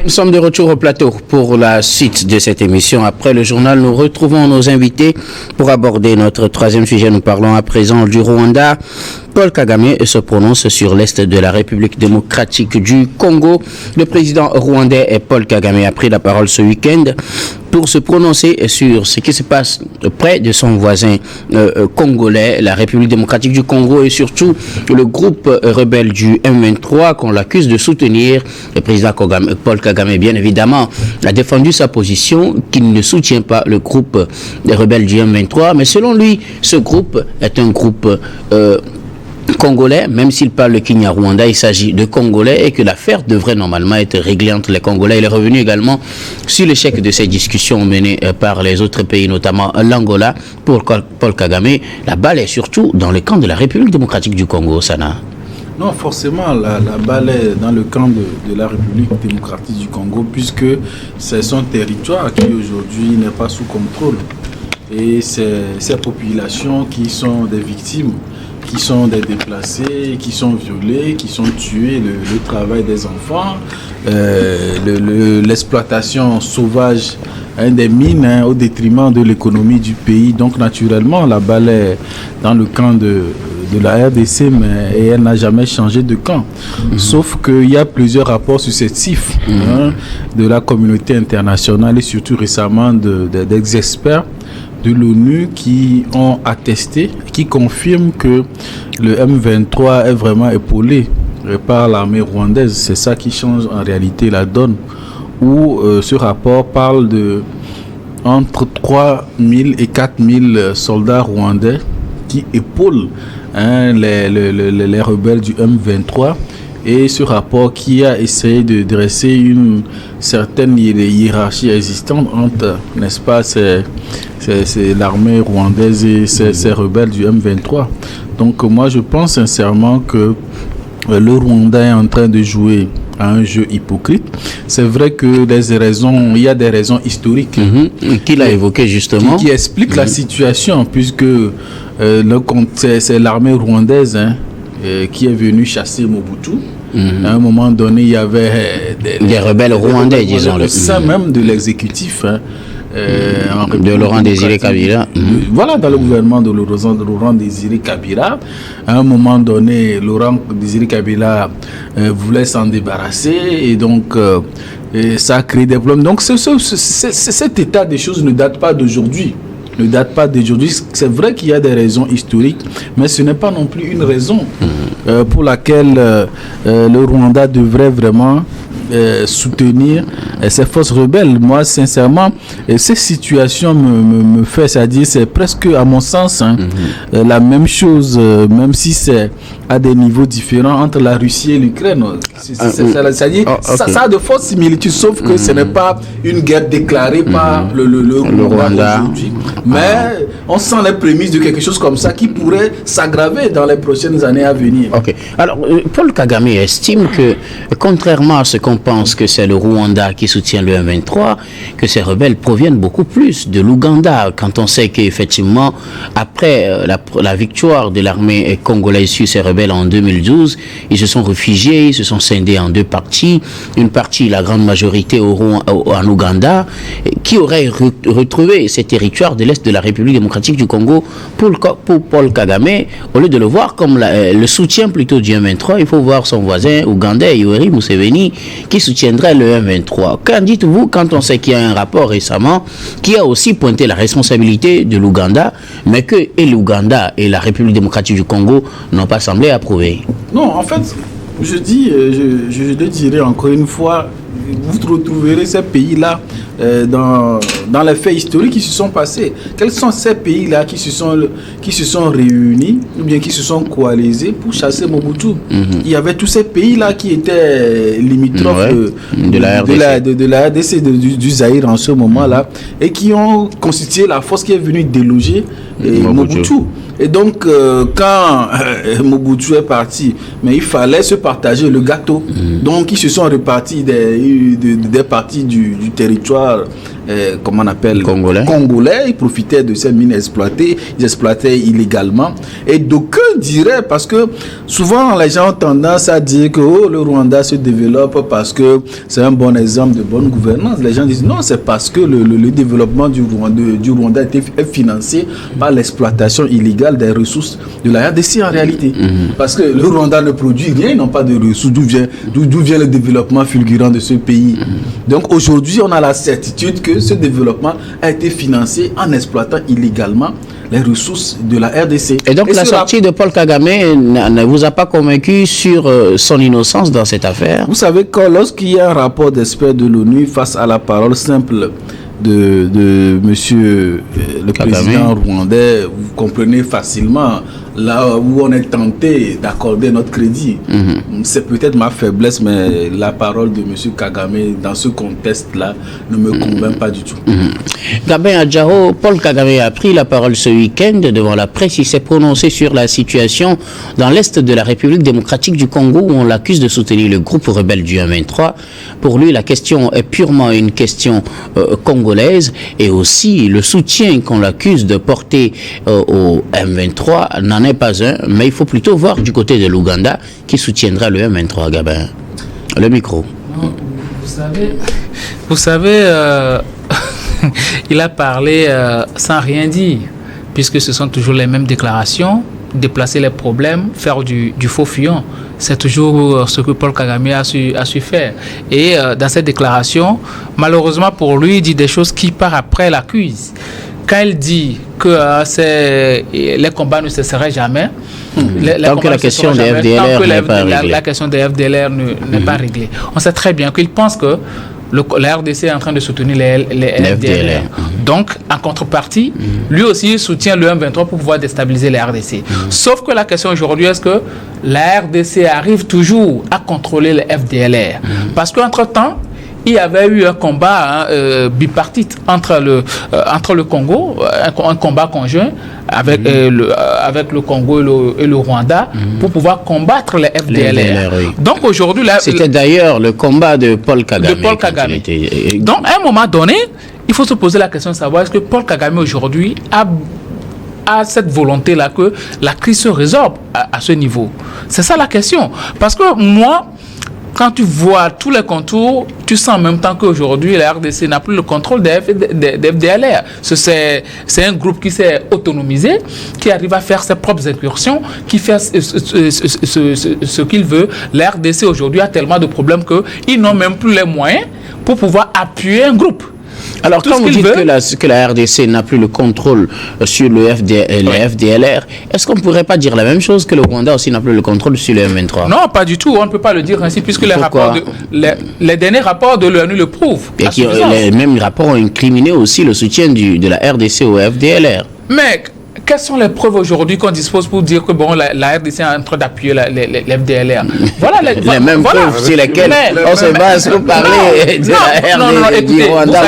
Nous sommes de retour au plateau pour la suite de cette émission. Après le journal, nous retrouvons nos invités pour aborder notre troisième sujet. Nous parlons à présent du Rwanda. Paul Kagame se prononce sur l'est de la République démocratique du Congo. Le président rwandais Paul Kagame a pris la parole ce week-end pour se prononcer sur ce qui se passe près de son voisin congolais, la République démocratique du Congo, et surtout le groupe rebelle du M23 qu'on l'accuse de soutenir. Le président Paul Kagame, bien évidemment, a défendu sa position qu'il ne soutient pas le groupe des rebelles du M23, mais selon lui, ce groupe est un groupe congolais, même s'il parle le Kinyarwanda, il s'agit de Congolais et que l'affaire devrait normalement être réglée entre les Congolais. Il est revenu également sur l'échec de ces discussions menées par les autres pays, notamment l'Angola. Pour Paul Kagame, la balle est surtout dans le camp de la République démocratique du Congo, Sana. Non, forcément, la balle est dans le camp de la République démocratique du Congo, puisque c'est son territoire qui aujourd'hui n'est pas sous contrôle. Et c'est ces populations qui sont des victimes, qui sont des déplacés, qui sont violés, qui sont tués, le travail des enfants, l'exploitation sauvage des mines au détriment de l'économie du pays. Donc naturellement, la balle est dans le camp de la RDC, mais elle n'a jamais changé de camp. Sauf qu'il y a plusieurs rapports successifs de la communauté internationale et surtout récemment des experts de l'ONU qui ont attesté, qui confirment que le M23 est vraiment épaulé par l'armée rwandaise. C'est ça qui change en réalité la donne, où ce rapport parle de entre 3 000 et 4 000 soldats rwandais qui épaulent les rebelles du M23. Et ce rapport qui a essayé de dresser une certaine hiérarchie existante entre, n'est-ce pas, c'est l'armée rwandaise et ces rebelles du M23. Donc moi je pense sincèrement que le Rwanda est en train de jouer à un jeu hypocrite. C'est vrai que il y a des raisons historiques qu'il a évoqué justement, qui expliquent la situation, puisque c'est l'armée rwandaise qui est venue chasser Mobutu. À un moment donné, il y avait des rebelles rwandais, disons-le. Le sein même de l'exécutif. De Laurent Désiré Kabila. Voilà, dans le gouvernement de Laurent Désiré Kabila. À un moment donné, Laurent Désiré Kabila voulait s'en débarrasser et donc ça a créé des problèmes. Donc cet état des choses ne date pas d'aujourd'hui. C'est vrai qu'il y a des raisons historiques, mais ce n'est pas non plus une raison pour laquelle le Rwanda devrait vraiment soutenir ces forces rebelles. Moi, sincèrement, ces situations me fait, c'est-à-dire, c'est presque, à mon sens, la même chose, même si c'est à des niveaux différents entre la Russie et l'Ukraine. C'est-à-dire, ça a de fortes similitudes, sauf que ce n'est pas une guerre déclarée par le Rwanda aujourd'hui. Mais on sent les prémices de quelque chose comme ça qui pourrait s'aggraver dans les prochaines années à venir. Ok. Alors, Paul Kagame estime que, contrairement à ce qu'on pense que c'est le Rwanda qui soutient le M23, que ces rebelles proviennent beaucoup plus de l'Ouganda, quand on sait qu'effectivement, après la victoire de l'armée congolaise sur ces rebelles en 2012, ils se sont réfugiés, ils se sont scindés en deux parties. Une partie, la grande majorité en Ouganda, qui aurait retrouvé ces territoires de l'Est de la République démocratique du Congo. Pour Paul Kagame, au lieu de le voir comme le soutien plutôt du M23, il faut voir son voisin ougandais, Yoweri Museveni, qui soutiendrait le M23. Qu'en dites-vous quand on sait qu'il y a un rapport récemment qui a aussi pointé la responsabilité de l'Ouganda, mais que et l'Ouganda et la République démocratique du Congo n'ont pas semblé approuver? Non, en fait, je le dirais encore une fois, vous retrouverez ces pays-là dans les faits historiques qui se sont passés. Quels sont ces pays-là qui se sont réunis ou bien qui se sont coalisés pour chasser Mobutu? Il y avait tous ces pays-là qui étaient limitrophes de la RDC, du Zaïre en ce moment-là, et qui ont constitué la force qui est venue déloger Mobutu. Et donc, quand Mobutu est parti, mais il fallait se partager le gâteau. Donc, ils se sont répartis des parties du territoire territoire, comment on appelle, congolais. Ils profitaient de ces mines exploitées, ils exploitaient illégalement. Et d'aucuns diraient, parce que souvent les gens ont tendance à dire que le Rwanda se développe parce que c'est un bon exemple de bonne gouvernance. Les gens disent non, c'est parce que le développement du Rwanda est financé par l'exploitation illégale des ressources de la RDC en réalité. Parce que le Rwanda ne produit rien, ils n'ont pas de ressources. D'où vient le développement fulgurant de ce pays? Donc aujourd'hui, on a la certitude que ce développement a été financé en exploitant illégalement les ressources de la RDC. Et donc la sortie de Paul Kagame ne vous a pas convaincu sur son innocence dans cette affaire? Vous savez que lorsqu'il y a un rapport d'experts de l'ONU face à la parole simple de monsieur le Kagame, président rwandais, vous comprenez facilement là où on est tenté d'accorder notre crédit. C'est peut-être ma faiblesse, mais la parole de monsieur Kagame dans ce contexte-là ne me convainc pas du tout. Gabin Adjaro, Paul Kagame a pris la parole ce week-end devant la presse. Il s'est prononcé sur la situation dans l'est de la République démocratique du Congo où on l'accuse de soutenir le groupe rebelle du M23. Pour lui, la question est purement une question congolaise et aussi le soutien qu'on l'accuse de porter au M23 n'en est pas un, mais il faut plutôt voir du côté de l'Ouganda qui soutiendra le M23. Gabin, le micro. Vous savez il a parlé sans rien dire, puisque ce sont toujours les mêmes déclarations, déplacer les problèmes, faire du faux fuyant. C'est toujours ce que Paul Kagame a su faire. Et dans cette déclaration, malheureusement pour lui, il dit des choses qui par après l'accusent. Quand il dit que les combats ne cesseraient jamais, tant que la question des FDLR n'est pas réglée. La question des FDLR n'est pas réglée. On sait très bien qu'il pense que la RDC est en train de soutenir les FDLR. Donc, en contrepartie, lui aussi il soutient le M23 pour pouvoir déstabiliser les RDC. Sauf que la question aujourd'hui, est-ce que la RDC arrive toujours à contrôler les FDLR? Parce qu'entre-temps, il y avait eu un combat bipartite entre le Congo, un combat conjoint avec le Congo et le Rwanda pour pouvoir combattre les FDLR. Oui. Donc aujourd'hui, c'était d'ailleurs le combat de Paul Kagame. Donc à un moment donné, il faut se poser la question de savoir est-ce que Paul Kagame aujourd'hui a cette volonté-là que la crise se résorbe à ce niveau. C'est ça la question. Parce que moi, quand tu vois tous les contours, tu sens en même temps qu'aujourd'hui, la RDC n'a plus le contrôle des FDLR. C'est un groupe qui s'est autonomisé, qui arrive à faire ses propres incursions, qui fait ce qu'il veut. La RDC aujourd'hui a tellement de problèmes qu'ils n'ont même plus les moyens pour pouvoir appuyer un groupe. Alors, quand vous dites que la RDC n'a plus le contrôle sur les FDLR, est-ce qu'on ne pourrait pas dire la même chose que le Rwanda aussi n'a plus le contrôle sur le M23? Non, pas du tout. On ne peut pas le dire ainsi, puisque les derniers rapports de l'ONU le prouvent. Et les mêmes rapports ont incriminé aussi le soutien de la RDC au FDLR. Mais quelles sont les preuves aujourd'hui qu'on dispose pour dire que la RDC est en train d'appuyer les FDLR? Voilà les mêmes preuves sur lesquelles on se base pour parler de la RDC du Rwanda.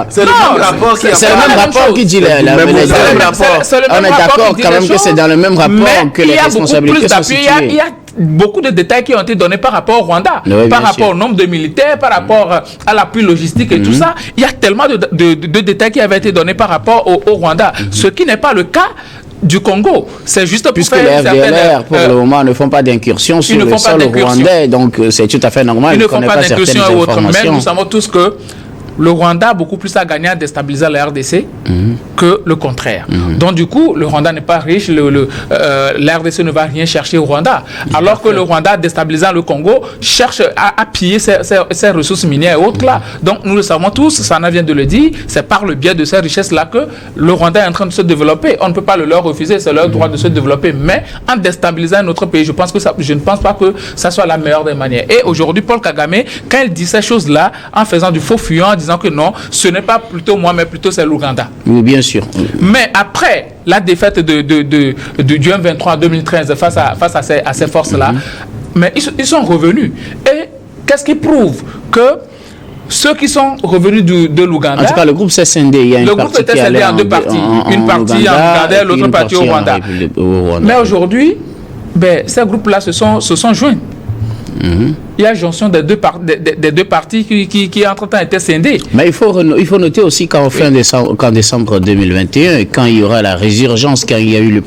C'est le même rapport qui dit on est d'accord quand même que c'est dans le même rapport que les responsabilités sont situées. Il y a beaucoup de détails qui ont été donnés par rapport au Rwanda, par rapport au nombre de militaires, par rapport à l'appui logistique et tout ça. Il y a tellement de détails qui avaient été donnés par rapport au Rwanda, ce qui n'est pas le cas du Congo. C'est juste pour puisque les FDLR, pour le moment, ne font pas d'incursion sur le sol rwandais, donc c'est tout à fait normal. Ils ne font pas d'incursion et autres, mais nous savons tous que le Rwanda a beaucoup plus à gagner à déstabiliser la RDC que le contraire. Donc du coup, le Rwanda n'est pas riche, la RDC ne va rien chercher au Rwanda. Alors que le Rwanda, déstabilisant le Congo, cherche à piller ses ressources minières et autres là. Donc nous le savons tous, Sana vient de le dire, c'est par le biais de ces richesses-là que le Rwanda est en train de se développer. On ne peut pas le leur refuser, c'est leur droit de se développer. Mais en déstabilisant un autre pays, je ne pense pas que ça soit la meilleure des manières. Et aujourd'hui, Paul Kagame, quand il dit ces choses-là, en faisant du faux fuyant, disant que non, ce n'est pas plutôt moi, mais plutôt c'est l'Ouganda. Oui, bien sûr. Mais après la défaite du M23 en 2013 face à ces forces-là, mais ils sont revenus. Et qu'est-ce qui prouve que ceux qui sont revenus de l'Ouganda... En tout cas, le groupe s'est scindé. Il y a une le groupe était scindé en deux parties. Une partie en Ouganda et l'autre partie au Rwanda. Mais aujourd'hui, ces groupes-là se sont joints. il y a jonction des deux parties qui entre-temps étaient scindées. Mais il faut noter aussi qu'en décembre 2021, quand il y aura la résurgence, quand il y a eu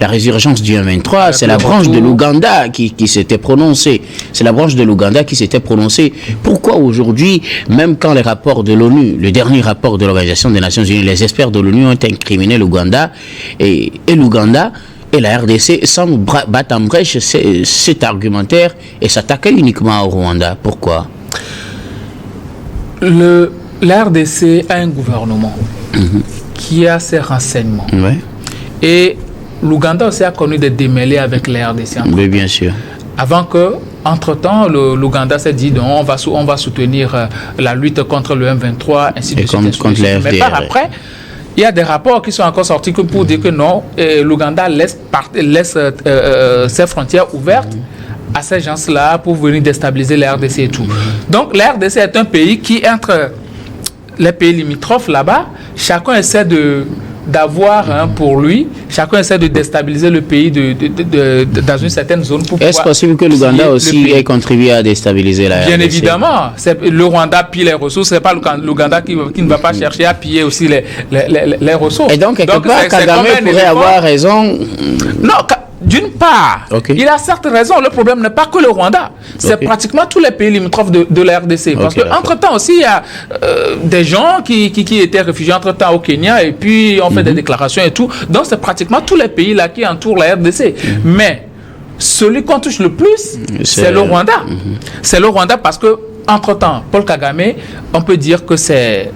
la résurgence du M23, c'est la branche de l'Ouganda qui s'était prononcée. C'est la branche de l'Ouganda qui s'était prononcée. Pourquoi aujourd'hui, même quand les rapports de l'ONU, le dernier rapport de l'Organisation des Nations Unies, les experts de l'ONU ont incriminé l'Ouganda et l'Ouganda, et la RDC semble battre en brèche cet argumentaire et s'attaquer uniquement au Rwanda. Pourquoi? La RDC a un gouvernement qui a ses renseignements. Ouais. Et l'Ouganda aussi a connu des démêlés avec la RDC. Oui, bien sûr. Avant que, entre-temps, l'Ouganda s'est dit non, on va soutenir la lutte contre le M23, ainsi de suite. Contre la FDR. Mais par après, il y a des rapports qui sont encore sortis pour dire que non, l'Ouganda laisse ses frontières ouvertes à ces gens-là pour venir déstabiliser la RDC et tout. Donc la RDC est un pays qui, entre les pays limitrophes là-bas, chacun essaie d'avoir pour lui, chacun essaie de déstabiliser le pays dans une certaine zone. Est-ce possible que l'Ouganda aussi ait contribué à déstabiliser la RDC? Bien évidemment. Le Rwanda pille les ressources, ce n'est pas l'Ouganda qui ne va pas chercher à piller aussi les ressources. Et donc, quelque part, Kagame pourrait avoir raison. Non, d'une part, il a certes raison, le problème n'est pas que le Rwanda, c'est pratiquement tous les pays limitrophes de la RDC. Parce qu'entre-temps aussi, il y a des gens qui étaient réfugiés entre-temps au Kenya et puis on fait des déclarations et tout. Donc c'est pratiquement tous les pays là qui entourent la RDC. Mais celui qu'on touche le plus, c'est le Rwanda. C'est le Rwanda parce que, entre-temps, Paul Kagame, on peut dire que c'est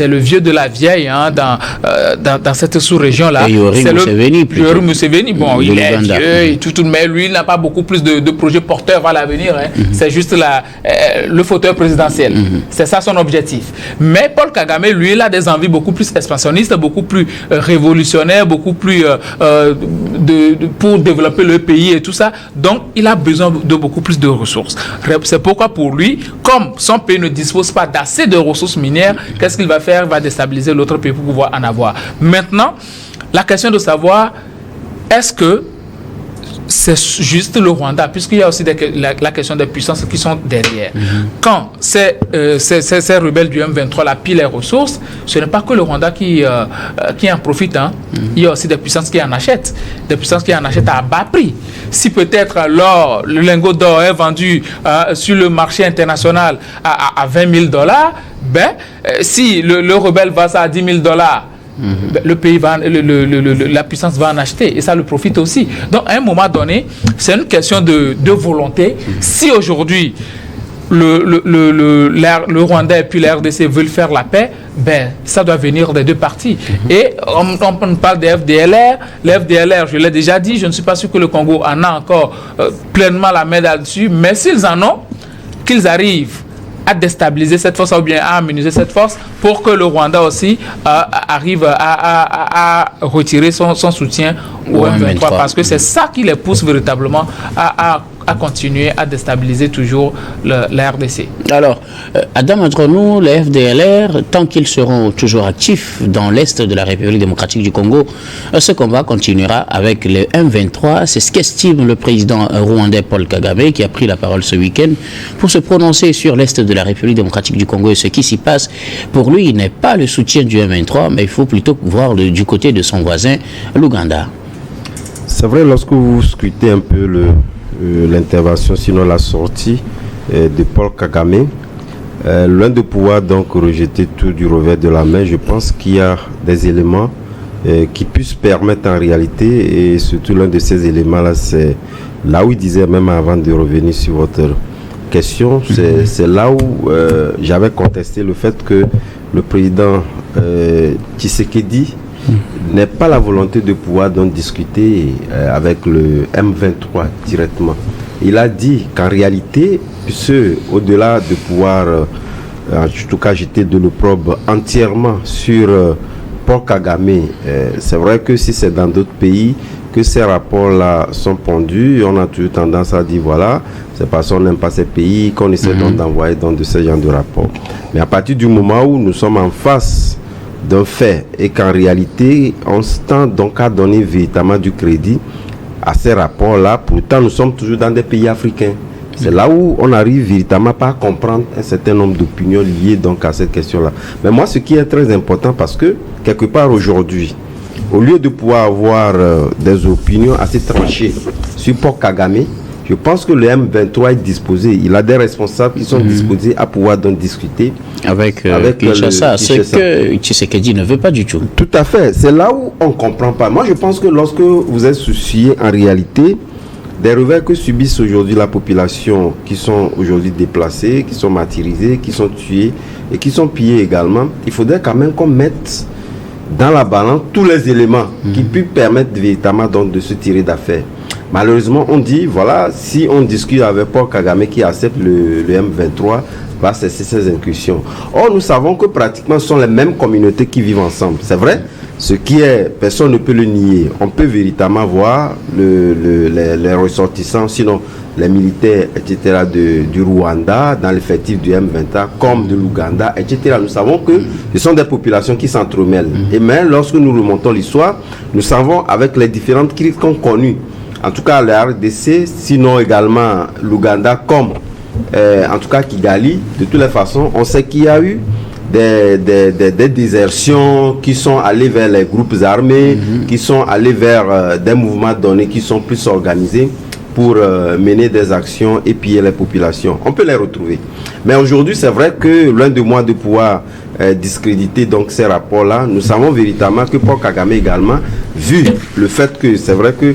le vieux de la vieille dans cette sous-région-là. C'est Yoweri Museveni. Bon, il est vieux et tout, mais lui, il n'a pas beaucoup plus de projets porteurs à l'avenir. C'est juste le fauteuil présidentiel. C'est ça son objectif. Mais Paul Kagame, lui, il a des envies beaucoup plus expansionnistes, beaucoup plus révolutionnaires, beaucoup plus pour développer le pays et tout ça. Donc, il a besoin de beaucoup plus de ressources. C'est pourquoi pour lui, comme son pays ne dispose pas d'assez de ressources minières, qu'est-ce qu'il va faire? Il va déstabiliser l'autre pays pour pouvoir en avoir. Maintenant, la question de savoir, est-ce que c'est juste le Rwanda, puisqu'il y a aussi la question des puissances qui sont derrière. Quand ces rebelles du M23 là pillent les ressources, ce n'est pas que le Rwanda qui en profite. Il y a aussi des puissances qui en achètent. Des puissances qui en achètent à bas prix. Si peut-être l'or, le lingot d'or est vendu sur le marché international à $20 000, si le rebelle va ça à $10 000, le pays la puissance va en acheter et ça le profite aussi. Donc à un moment donné, c'est une question de volonté. Si aujourd'hui le Rwanda et puis la RDC veulent faire la paix, ça doit venir des deux parties. Et on parle des FDLR. Les FDLR, je l'ai déjà dit, je ne suis pas sûr que le Congo en a encore pleinement la main là-dessus, mais s'ils en ont, qu'ils arrivent à déstabiliser cette force ou bien à amenuiser cette force pour que le Rwanda aussi arrive à retirer son soutien au M23 parce que c'est ça qui les pousse véritablement à continuer à déstabiliser toujours la RDC. Alors, Adam, entre nous, les FDLR, tant qu'ils seront toujours actifs dans l'est de la République démocratique du Congo, ce combat continuera avec le M23. C'est ce qu'estime le président rwandais Paul Kagame, qui a pris la parole ce week-end pour se prononcer sur l'est de la République démocratique du Congo et ce qui s'y passe. Pour lui, il n'est pas le soutien du M23, mais il faut plutôt voir du côté de son voisin, l'Ouganda. C'est vrai, lorsque vous scrutez un peu l'intervention, sinon la sortie de Paul Kagame, loin de pouvoir donc rejeter tout du revers de la main, je pense qu'il y a des éléments qui puissent permettre en réalité, et surtout l'un de ces éléments-là, c'est là où il disait, même avant de revenir sur votre question, c'est là où j'avais contesté le fait que le président Tshisekedi n'ait pas la volonté de pouvoir donc discuter avec le M23 directement. Il a dit qu'en réalité, au-delà de pouvoir, en tout cas, jeter de l'opprobre entièrement sur Paul Kagame, c'est vrai que si c'est dans d'autres pays que ces rapports-là sont pendus, on a toujours tendance à dire voilà, c'est parce qu'on n'aime pas ces pays qu'on essaie donc d'envoyer dans de ce genre de rapports. Mais à partir du moment où nous sommes en face d'un fait et qu'en réalité on se tend donc à donner véritablement du crédit à ces rapports-là, pourtant nous sommes toujours dans des pays africains. C'est là où on arrive véritablement pas à comprendre un certain nombre d'opinions liées donc à cette question-là. Mais moi, ce qui est très important, parce que quelque part aujourd'hui, au lieu de pouvoir avoir des opinions assez tranchées sur Paul Kagame, je pense que le M23 est disposé. Il a des responsables qui sont disposés à pouvoir donc discuter avec Kinshasa. Ce que Tshisekedi ne veut pas du tout. Tout à fait. C'est là où on ne comprend pas. Moi, je pense que lorsque vous êtes soucié en réalité des revers que subissent aujourd'hui la population, qui sont aujourd'hui déplacées, qui sont martyrisées, qui sont tuées et qui sont pillées également, il faudrait quand même qu'on mette dans la balance tous les éléments qui puissent permettre véritablement donc de se tirer d'affaire. Malheureusement, on dit, voilà, si on discute avec Paul Kagame qui accepte le M23, va cesser ses incursions. Or, nous savons que pratiquement ce sont les mêmes communautés qui vivent ensemble. C'est vrai, ce qui est, personne ne peut le nier. On peut véritablement voir les ressortissants, sinon les militaires, etc., du Rwanda, dans l'effectif du M23, comme de l'Ouganda, etc. Nous savons que ce sont des populations qui s'entremêlent. Et même lorsque nous remontons l'histoire, nous savons avec les différentes crises qu'on connues, en tout cas la RDC, sinon également l'Ouganda, comme en tout cas Kigali, de toutes les façons, on sait qu'il y a eu des désertions qui sont allées vers les groupes armés, qui sont allées vers des mouvements donnés qui sont plus organisés pour mener des actions et piller les populations. On peut les retrouver. Mais aujourd'hui, c'est vrai que loin de moi de pouvoir discréditer donc ces rapports-là, nous savons véritablement que Paul Kagame également, vu le fait que c'est vrai que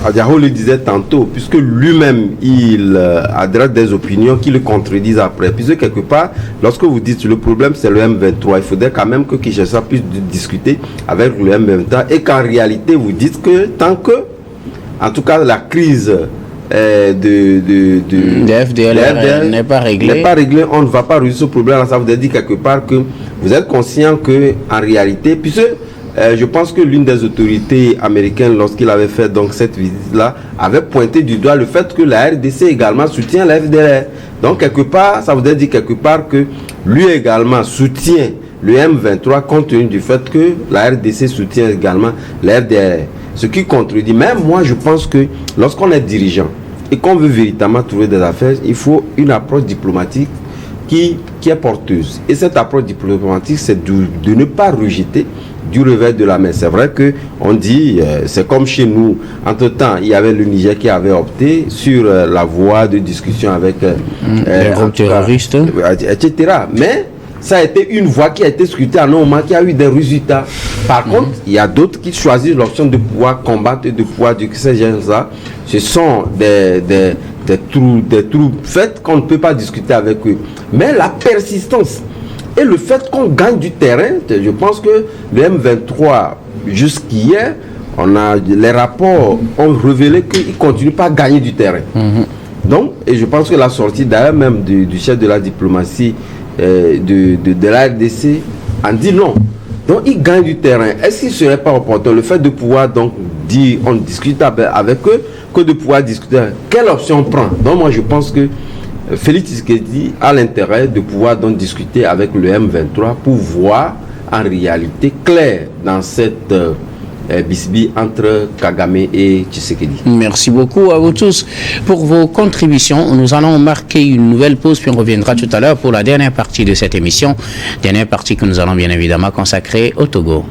Adiaho le disait tantôt, puisque lui-même il adresse des opinions qui le contredisent après. Puisque quelque part, lorsque vous dites le problème c'est le M23, il faudrait quand même que Kinshasa puisse discuter avec le M23 et qu'en réalité vous dites que tant que, en tout cas, la crise de FDLR n'est pas réglée, on ne va pas résoudre ce problème. Ça veut dire quelque part que vous êtes conscient que en réalité, puisque je pense que l'une des autorités américaines, lorsqu'il avait fait donc cette visite-là, avait pointé du doigt le fait que la RDC également soutient la FDLR. Donc quelque part, ça voudrait dire quelque part que lui également soutient le M23 compte tenu du fait que la RDC soutient également la FDLR. Ce qui contredit. Même moi, je pense que lorsqu'on est dirigeant et qu'on veut véritablement trouver des affaires, il faut une approche diplomatique qui est porteuse. Et cette approche diplomatique, c'est de ne pas rejeter du revers de la main. C'est vrai que on dit, c'est comme chez nous. Entre-temps, il y avait le Niger qui avait opté sur la voie de discussion avec les groupes terroristes, etc. Mais ça a été une voie qui a été scrutée à un moment qui a eu des résultats. Par contre, il y a d'autres qui choisissent l'option de pouvoir combattre et de pouvoir dire que ces gens-là, ce sont des trous faits qu'on ne peut pas discuter avec eux. Mais la persistance et le fait qu'on gagne du terrain, je pense que le M23, jusqu'hier, les rapports ont révélé qu'il ne continue pas à gagner du terrain. Donc, et je pense que la sortie d'ailleurs même du chef de la diplomatie de la RDC en dit non. Donc, il gagne du terrain. Est-ce qu'il ne serait pas opportun le fait de pouvoir donc dire, on discute avec eux, que de pouvoir discuter quelle option on prend? Donc, moi, je pense que Félix Tshisekedi a l'intérêt de pouvoir donc discuter avec le M23 pour voir en réalité clair dans cette bisbille entre Kagame et Tshisekedi. Merci beaucoup à vous tous pour vos contributions. Nous allons marquer une nouvelle pause puis on reviendra tout à l'heure pour la dernière partie de cette émission. Dernière partie que nous allons bien évidemment consacrer au Togo.